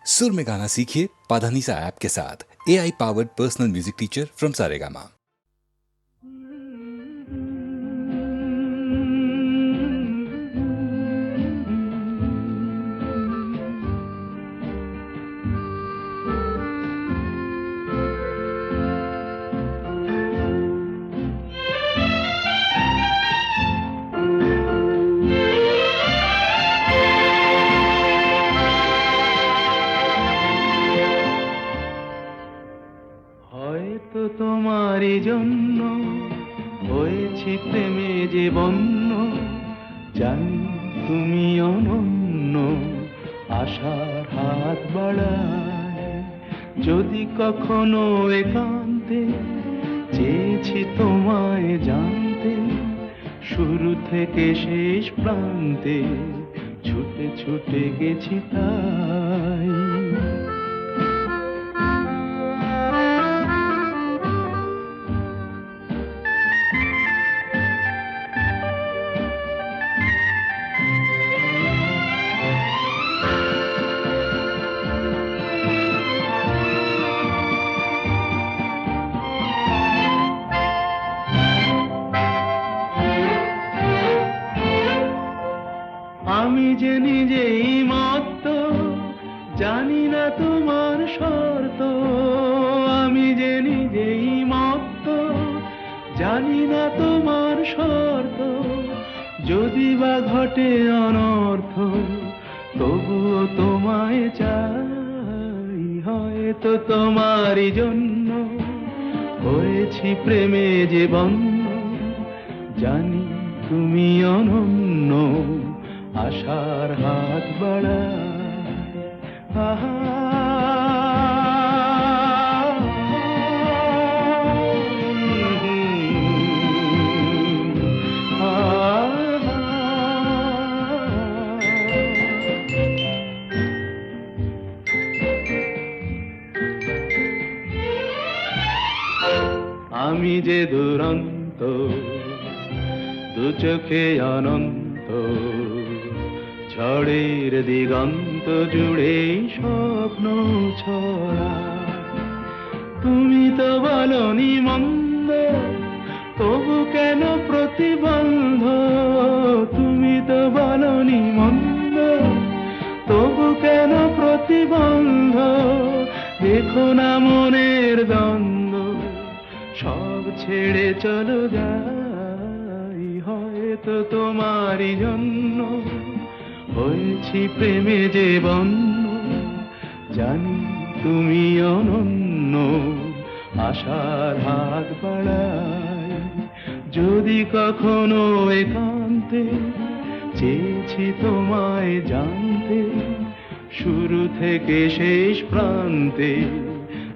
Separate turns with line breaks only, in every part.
सुर में गाना सीखिए पाधानीसा ऐप के साथ। AI powered personal music teacher from Saregama.
তোমারই জন্য হয়েছি প্রেমে যে বন্য, জানি তুমি অনন্য, আশার হাত বাড়ায় যদি কখনো একান্তে, চেয়েছি তোমায় জানতে, শুরু থেকে শেষ প্রান্তে ছুটে ছুটে গেছি তাই। আমি যে নিজেই মত্ত, জানি না তোমার শর্ত। আমি যে নিজেই মত্ত, জানি না তোমার শর্ত। যদি বা ঘটে অনর্থ, তবুও তোমায় চাই। হয়তো তোমারই জন্য হয়েছি প্রেমে যে বন্য, জানি তুমি অনন্য, আশার হাত বাড়ায়। আহা আমি যে দুরন্ত, দু চোখে অনন্ত, ঝড়ের দিগন্ত জুড়ে স্বপ্ন ছড়া। তুমি তো বলনি মন্দ, তবু কেন প্রতিবন্ধ? তুমি তো বলনি মন্দ, তবু কেন প্রতিবন্ধ? দেখো না মনের দ্বন্দ্ব, সব ছেড়ে চলো যাই। হয়তো তোমারই জন্য হয়েছি প্রেমে যে বন্য, জানি তুমি অনন্য, আশার হাত বাড়ায় যদি কখনো একান্তে, চেয়েছি তোমায় জানতে, শুরু থেকে শেষ প্রান্তে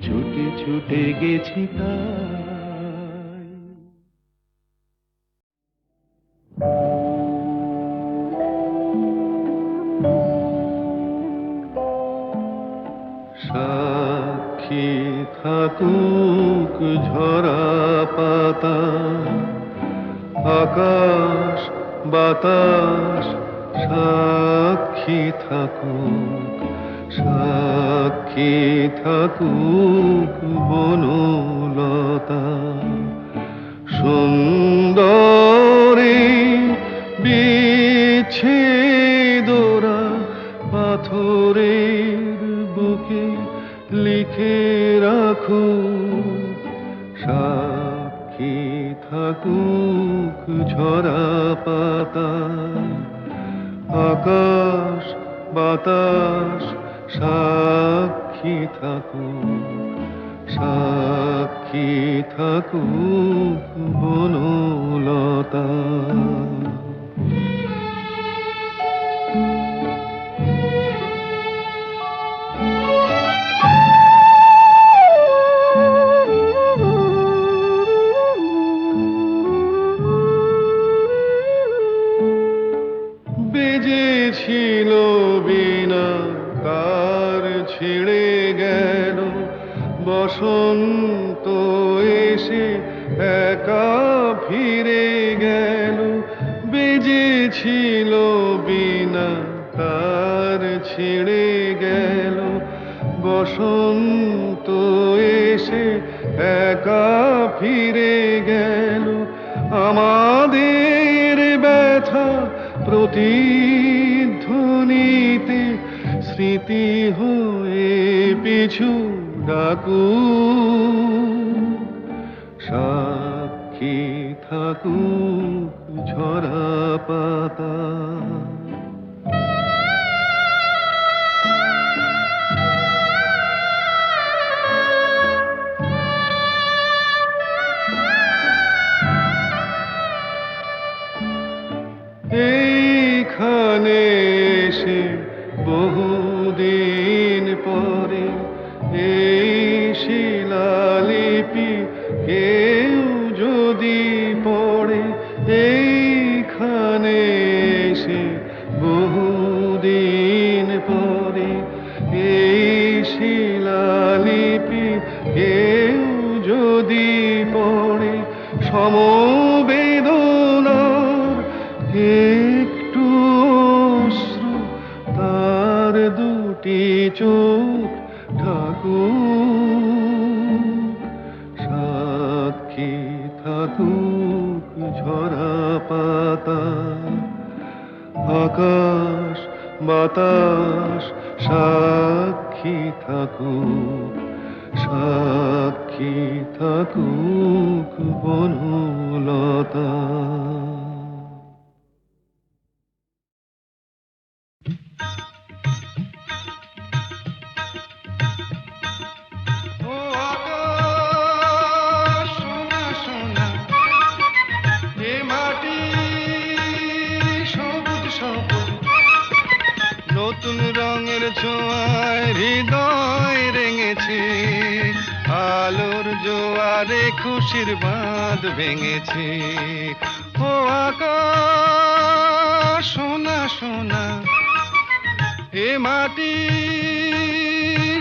ছুটে ছুটে গেছি তাই।
সাক্ষী থাকুক ঝরা পাতা, আকাশ বাতাস সাক্ষী থাকুক, সাক্ষী থাকুক বনলতা। সুন্দরী বিচ্ছেদরা পাথরের বুকে লিখে রাখুক, সাক্ষী থাকুক ঝরা পাতা, আকাশ বাতাস সাক্ষী থাকুক, সাক্ষী থাকুক বনলতা। বেজেছিল বিনা কার ছিঁড়ে গেল, বসন্ত এসে একা ফিরে গেল। বেজেছিল বিনা কার ছিঁড়ে গেল, বসন্ত এসে একা ফিরে গেল, আমাদের ব্যথা প্রতিধ্বনিতে স্মৃতি হয়ে পিছু ডাকু, সাক্ষী থাকুক ঝরা পাতা। এইখানে এসে বহুদিন পরে এই শিলালিপি কেউ যদি পড়ে, এইখানে এসে বহুদিন পরে এই শিলালিপি কেউ যদি পড়ে, সমবেদনার একটু অশ্রু তার দুটি চোখ ঠাকুর, সাক্ষী থাকুক ঝরা পাতা। আকাশ বাতাস সাক্ষী থাকুক, সাক্ষী থাকুক বনলতা। ও আকাশ সোনা সোনা, এ মাটি সবুজ সবুজ, নতুন রঙের ছোঁয়ায় হৃদয় রেঙেছে, আলোর জোয়ারে খুশির বাঁধ ভেঙেছে। ও আকাশ সোনা সোনা, এ মাটি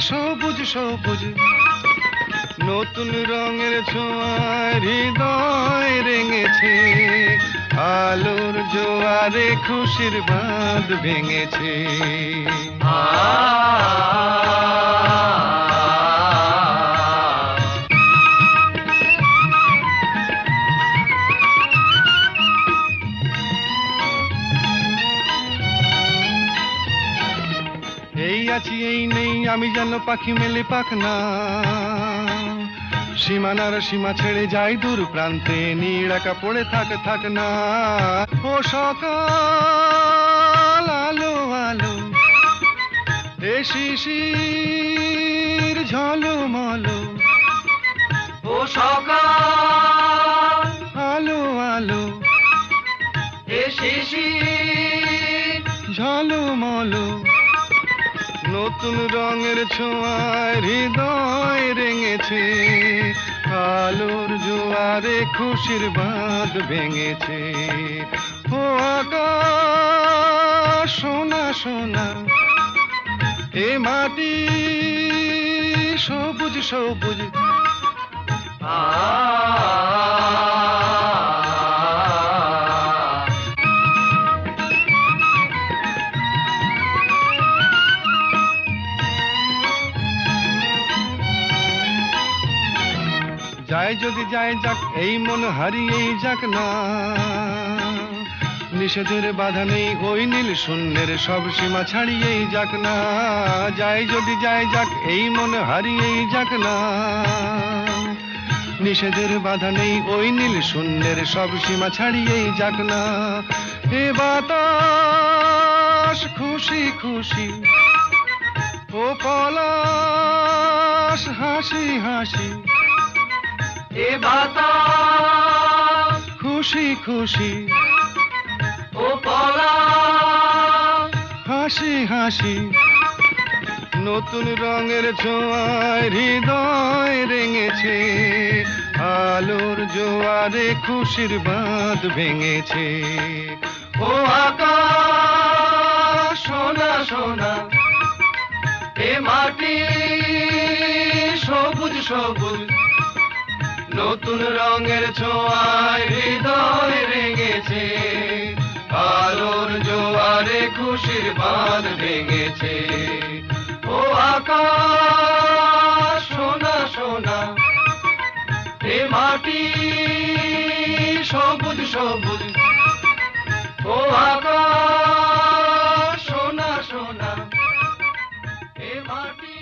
সবুজ সবুজ, নতুন রঙের ছোঁয়ায় হৃদয় রেঙেছে, আলোর জোয়ারে খুশির বাঁধ ভেঙেছে। এই আছি এই নেই আমি যেন পাখি মেলে পাখনা, সীমানার সীমা ছেড়ে যাই দূর প্রান্তে, নীড়াকা পড়ে থাক না। ও সকাল আলো আলো, এ শিশির ঝলমলো, ও সকাল আলো আলো, এ শিশির ঝলমলো, নতুন রঙের ছোঁয়ায় হৃদয় রেঙেছে, আলোর জোয়ারে খুশির বাঁধ ভেঙেছে। ও আকাশ সোনা সোনা, এ মাটি সবুজ সবুজ, যায় যদি যায় যাক এই মন হারিয়েই যাক না, নিষেধের বাধা নেই ওই নীল শূন্যের সব সীমা ছাড়িয়েই যাক না, যায় যদি যায় যাক এই মন হারিয়েই যাক না, নিষেধের বাধা নেই ওই নীল শূন্যের সব সীমা ছাড়িয়েই যাক না। এ বাতাস খুশি খুশি, ও পলাশ হাসি হাসি, এ বাতাস খুশি খুশি, ও পলাশ হাসি হাসি, নতুন রঙের ছোঁয়ায় হৃদয় রেঙেছে, আলোর জোয়ারে খুশির বাঁধ ভেঙেছে। ও আকাশ সোনা সোনা, এ মাটি সবুজ সবুজ, নতুন রঙের ছোঁয়ায় হৃদয় রেঙেছে, আলোর জোয়ারে খুশির বাঁধ ভেঙেছে। ও আকাশ সবুজ সবুজ ও আকাশ সোনা সোনা এ মাটি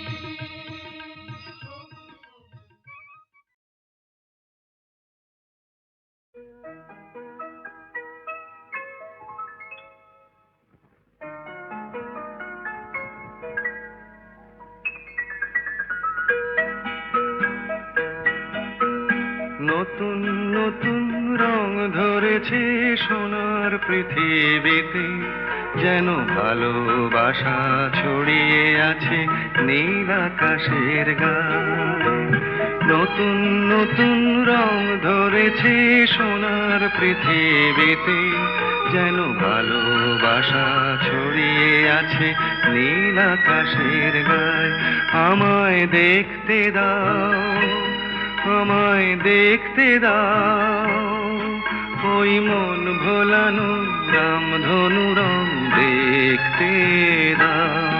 নতুন নতুন রং ধরেছে সোনার পৃথিবীতে, যেন ভালোবাসা ছড়িয়ে আছে নীল আকাশের গায়ে। নতুন নতুন রং ধরেছে সোনার পৃথিবীতে, যেন ভালোবাসা ছড়িয়ে আছে নীল আকাশের গায়ে। আমায় দেখতে দাও, আমায় দেখতে দাও, ওই মন ভোলানো রামধনু রং দেখতে দাও।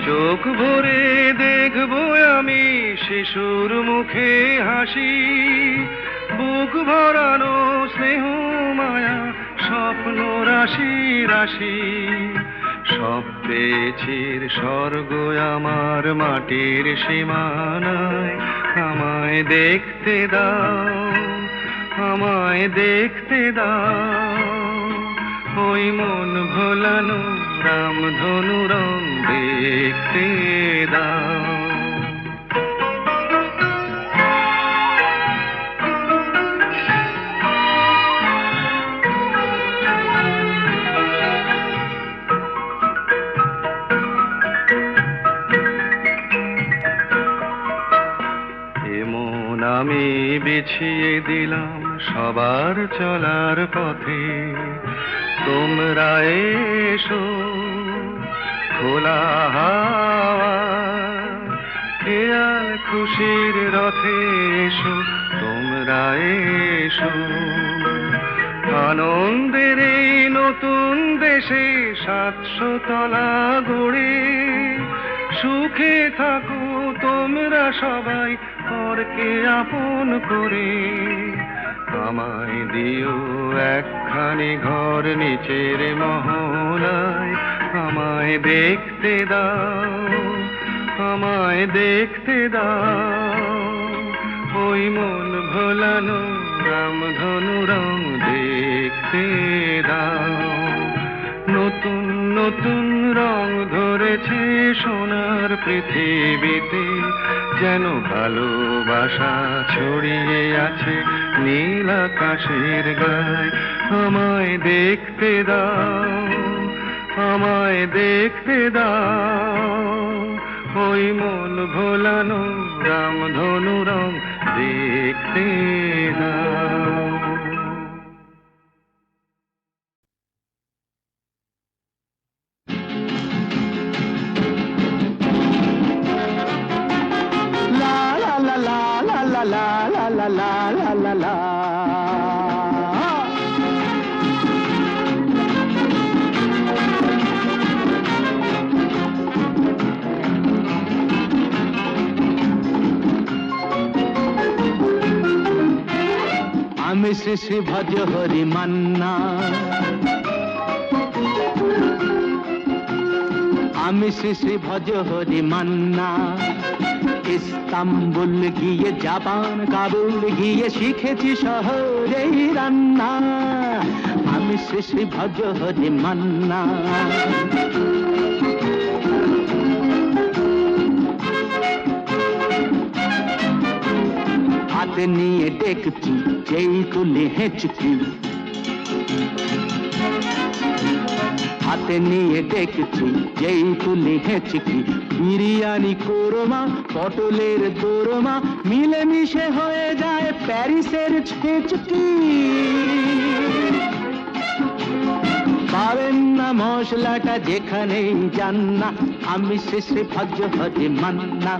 চোখ ভরে দেখবো আমি শিশুর মুখে হাসি, বুক ভরানো স্নেহ মায়া স্বপ্ন রাশি রাশি। সব পেয়েছির স্বর্গ আমার মাটির সীমানায়। আমায় দেখতে দাও, আমায় দেখতে দাও, ওই মন ভোলানো রামধনু রং দেখতে দাও। এমন আমি বিছিয়ে দিলাম সবার চলার পথে, তোমরা এসো খোলা হাওয়া খেয়াল খুশির রথে এসো, তোমরা এসো। আনন্দের এই নতুন দেশে 700 তলা গড়ে সুখে থাকো তোমরা সবাই পরকে আপন করে। আমায় দিও একখানি ঘর নিচের মহলায়। আমায় দেখতে দাও, আমায় দেখতে দাও, ওই মন ভোলানো রামধনু রং দেখতে দাও। নতুন নতুন রং ধরেছে সোনার পৃথিবীতে, যেন ভালোবাসা ছড়িয়ে আছে নীল আকাশের গায়ে। আমায় দেখতে দাও, আমায় দেখতে দাও, ওই মন ভোলানো রামধনু রং দেখতে দাও।
আমি শ্রী শ্রী ভজ হরি মান্না, আমি শ্রী শ্রী ভজ হরি মান্না। ইস্তাম্বুল গিয়ে জাপান কাবুল গিয়ে শিখেছি শহরেই রান্না। আমি শ্রী শ্রী ভজ হরি মান্না। হাতে নিয়ে ডেকছি যেই তুলি হেঁচকি, হাতে নিয়ে ডেকছি যেই তুলি হেঁচকি। বিরিয়ানি কোরমা পটলের দোরমা মিলেমিশে হয়ে যায় প্যারিসের ছেচকি। পাবেন না মশলাটা যেখানেই যান না, আমি শ্রী শ্রী ভজ হরি মান্না।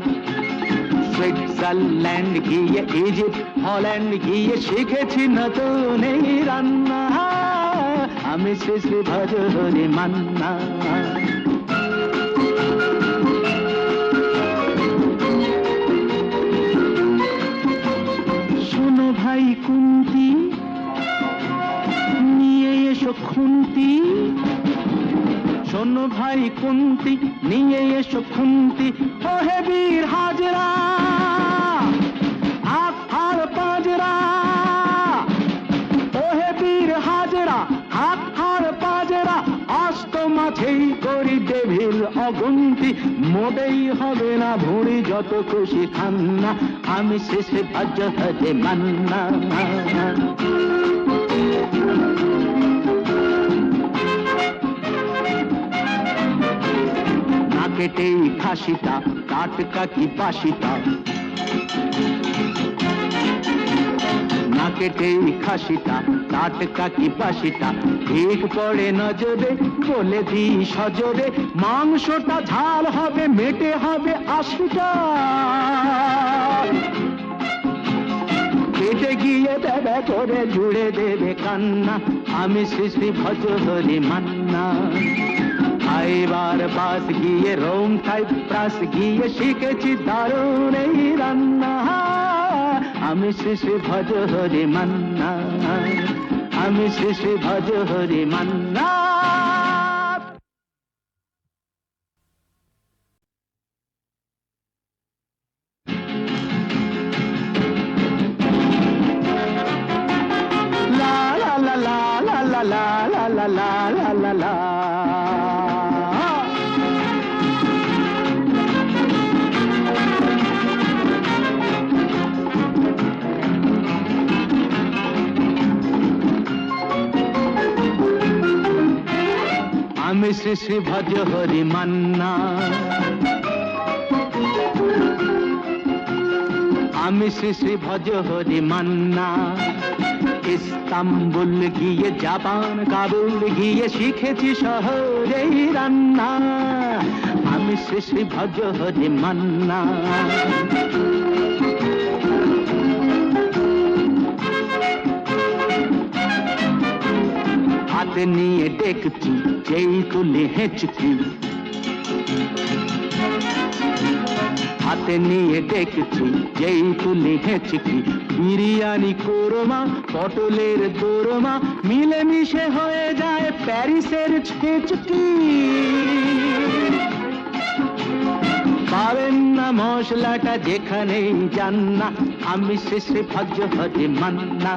সুইজারল্যান্ড গিয়ে ইজিপ্ট হল্যান্ড গিয়ে শিখেছি নতুন এই রান্না আমি শ্রী শ্রী ভজ হরি মান্না শোনো ভাই কুন্তি নিয়ে এসো খুন্তি শোনো ভাই কুন্তি নিয়ে এসো খুন্তি ও হে বীর হাজরা হাত হার পাজরা ও হে বীর হাজরা হাত হার পাজরা অস্ত মাঝেই করি ডেভিল অগুন্তি মোটেই হবে না ভুঁড়ি যত খুশি খান্না আমি শেষে ভজ হতে মান্না কেটেই খাসিটা টাটকা কি বাসিটা না কেটেই খাসিটা টাটকা কি বাসিটা ঠিক পড়ে নজরে বলে দি সজরে মাংসটা ঝাল হবে মেটে হবে 80টা কেটে গিয়ে দেবে করে জুড়ে দেবে কান্না আমি শ্রী শ্রী ভজ হরি মান্না এবার বাস গিয়ে রোম সাইপ্রাস গিয়ে শিখেছি দারুণ এই রান্না আমি শ্রী শ্রী ভজ হরি মান্না আমি শ্রী শ্রী ভজ হরি মান্না লা লা লা লা লা লা লা লা লা লা লা আমি শ্রী শ্রী ভজ হরি মান্না আমি শ্রী শ্রী ভজ হরি মান্না ইস্তাম্বুল গিয়ে জাপান কাবুল গিয়ে শিখেছি শহরেই রান্না আমি শ্রী শ্রী ভজ হরি মান্না হাতে নিয়ে দেখছি যেই তুলি হেঁচকি হাতে নিয়ে দেখছি যেই তুলি হেঁচকি বিরিয়ানি কোরমা পটলের দোরমা মিলেমিশে হয়ে যায় প্যারিসের ছেচকি পাবেন না মশলাটা যেখানেই যান না আমি শ্রী শ্রী ভজ হরি মান্না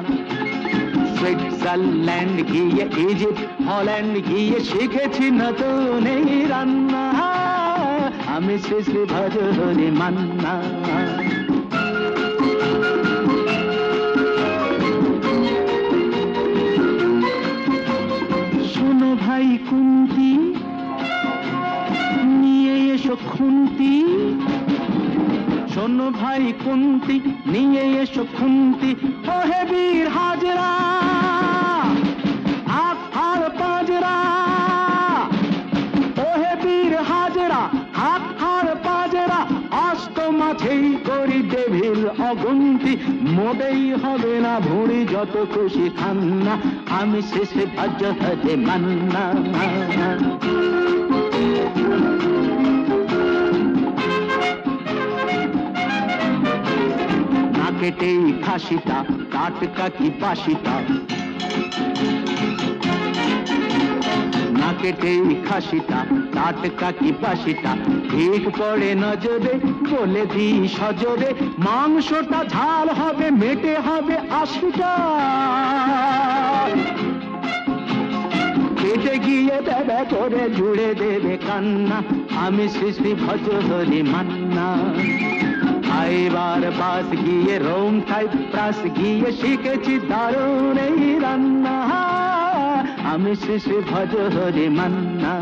সুইজারল্যান্ড গিয়ে ইজিপ্ট হল্যান্ড গিয়ে শিখেছি নতুন এই রান্না আমি শ্রী শ্রী ভজ হরি মান্না শোনো ভাই কুন্তি নিয়ে এসো খুন্তি শোনো ভাই কুন্তি নিয়ে এসো খুন্তি ও হে বীর হাজরা হাত হার পাজরা ও হে বীর হাজরা হাত হার পাজরা অস্ত মাঝেই করি ডেভিল অগুন্তি মোটেই হবে না ভুঁড়ি যত খুশি খান্না আমি শেষে ভজ হতে মান্না কেটেই খাসিটা টাটকা কি বাসিটা না কেটেই খাসিটা টাটকা কি বাসিটা ঠিক পড়ে নজরে বলে দি সজরে মাংসটা ঝাল হবে মেটে হবে 80টা কেটে গিয়ে দেবে করে জুড়ে দেবে কান্না আমি শ্রী শ্রী ভজ হরি মান্না এবার বাস গিয়ে রোম সাইপ্রাস গিয়ে শিখেছি দারুণ এই রান্না আমি শ্রী শ্রী ভজ হরি মান্না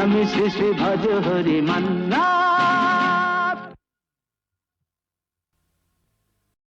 আমি শ্রী শ্রী ভজ হরি মান্না